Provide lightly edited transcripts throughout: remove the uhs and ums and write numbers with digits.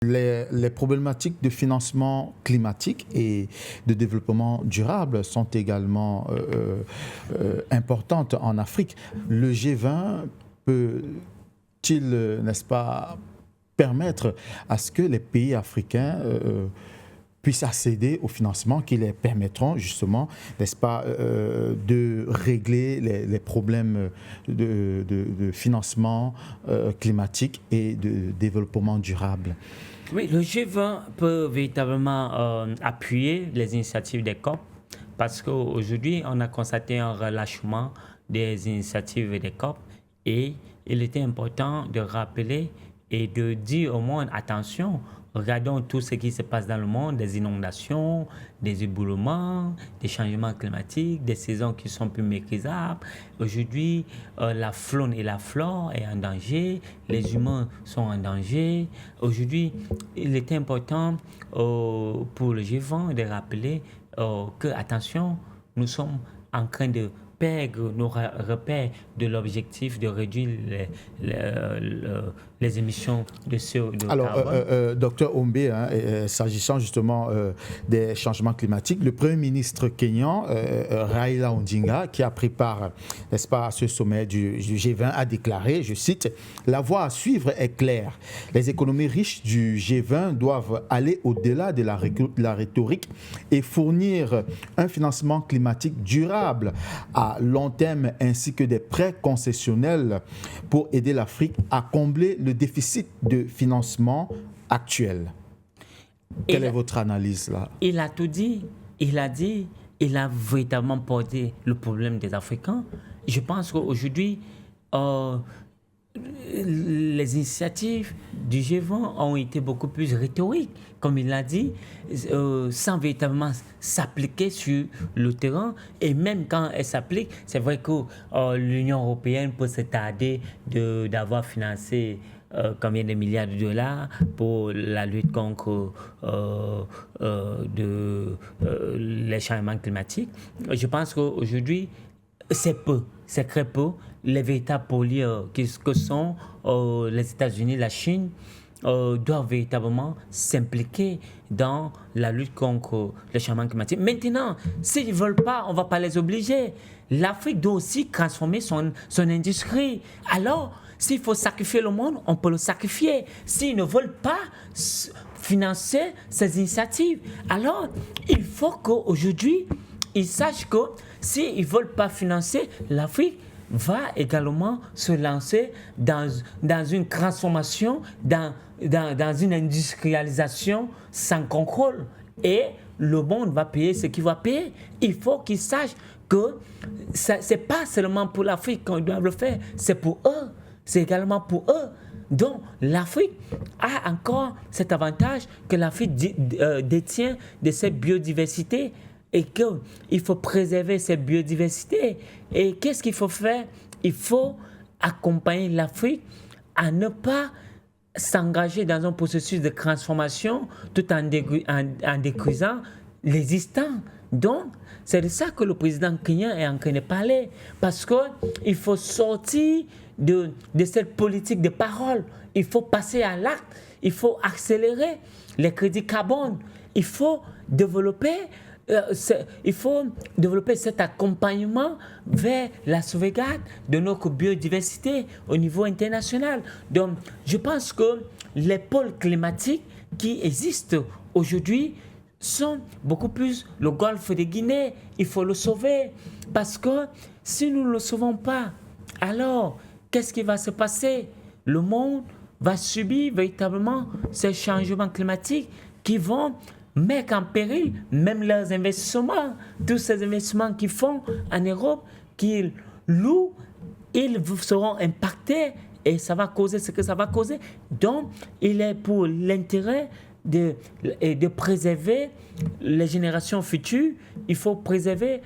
les problématiques de financement climatique et de développement durable sont également importantes en Afrique. Le G20 peut-il, n'est-ce pas, permettre à ce que les pays africains puissent accéder aux financements qui les permettront justement, n'est-ce pas, de régler les problèmes de financement climatique et de développement durable. Oui, le G20 peut véritablement appuyer les initiatives des COP parce qu'aujourd'hui, on a constaté un relâchement des initiatives des COP et il était important de rappeler et de dire au monde, attention, regardons tout ce qui se passe dans le monde, des inondations, des éboulements, des changements climatiques, des saisons qui sont plus maîtrisables. Aujourd'hui, la faune et la flore est en danger, les humains sont en danger. Aujourd'hui, il est important pour le G20 de rappeler que, attention, nous sommes en train de perdre nos repères de l'objectif de réduire les émissions de CO2. Alors, docteur Ombe, s'agissant justement des changements climatiques, le Premier ministre kényan, Raila Odinga, qui a pris part, n'est-ce pas, à ce sommet du G20, a déclaré, je cite, « La voie à suivre est claire. Les économies riches du G20 doivent aller au-delà de la rhétorique et fournir un financement climatique durable à long terme ainsi que des prêts concessionnels pour aider l'Afrique à combler le déficit de financement actuel. » Quelle est votre analyse là? Il a tout dit. Il a dit, il a véritablement porté le problème des Africains. Je pense qu'aujourd'hui, les initiatives du G20 ont été beaucoup plus rhétoriques, comme il l'a dit, sans véritablement s'appliquer sur le terrain. Et même quand elles s'appliquent, c'est vrai que l'Union européenne peut se tarder d'avoir financé combien de milliards de dollars pour la lutte contre les changements climatiques. Je pense qu'aujourd'hui, c'est très peu. Les véritables pôles que sont les États-Unis, la Chine, doivent véritablement s'impliquer dans la lutte contre le changement climatique. Maintenant, s'ils ne veulent pas, on ne va pas les obliger. L'Afrique doit aussi transformer son industrie. Alors, s'il faut sacrifier le monde, on peut le sacrifier. S'ils ne veulent pas financer ces initiatives, alors il faut qu'aujourd'hui, ils sachent que s'ils ne veulent pas financer, l'Afrique va également se lancer dans une transformation, dans une industrialisation sans contrôle. Et le monde va payer ce qu'il va payer. Il faut qu'ils sachent que ce n'est pas seulement pour l'Afrique qu'on doit le faire, c'est pour eux, c'est également pour eux. Donc, l'Afrique a encore cet avantage que l'Afrique détient de cette biodiversité et qu'il faut préserver cette biodiversité. Et qu'est-ce qu'il faut faire? Il faut accompagner l'Afrique à ne pas s'engager dans un processus de transformation tout en détruisant l'existant. Donc, c'est de ça que le président kenyan est en train de parler. Parce qu'il faut sortir de cette politique de parole. Il faut passer à l'acte. Il faut accélérer les crédits carbone. Il faut développer cet accompagnement vers la sauvegarde de notre biodiversité au niveau international. Donc, je pense que les pôles climatiques qui existent aujourd'hui sont beaucoup plus le golfe de Guinée. Il faut le sauver parce que si nous ne le sauvons pas, alors qu'est-ce qui va se passer? Le monde va subir véritablement ces changements climatiques qui vont mettre en péril même leurs investissements. Tous ces investissements qu'ils font en Europe, qu'ils louent, ils seront impactés et ça va causer ce que ça va causer. Donc, il est pour l'intérêt de préserver les générations futures. Il faut préserver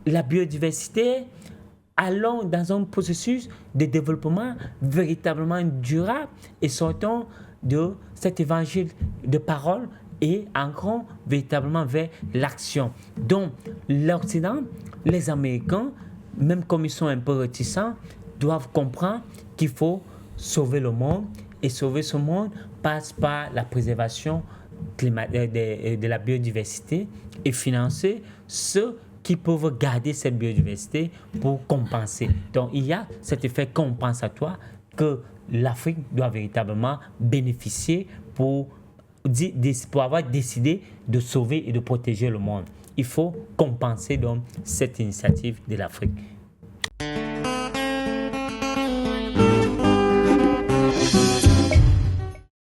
la biodiversité. Allons dans un processus de développement véritablement durable et sortons de cet évangile de parole et entrons véritablement vers l'action. Donc, l'Occident, les Américains, même comme ils sont un peu réticents, doivent comprendre qu'il faut sauver le monde Et sauver ce monde passe par la préservation de la biodiversité et financer ceux qui peuvent garder cette biodiversité pour compenser. Donc, il y a cet effet compensatoire que l'Afrique doit véritablement bénéficier pour avoir décidé de sauver et de protéger le monde. Il faut compenser donc cette initiative de l'Afrique.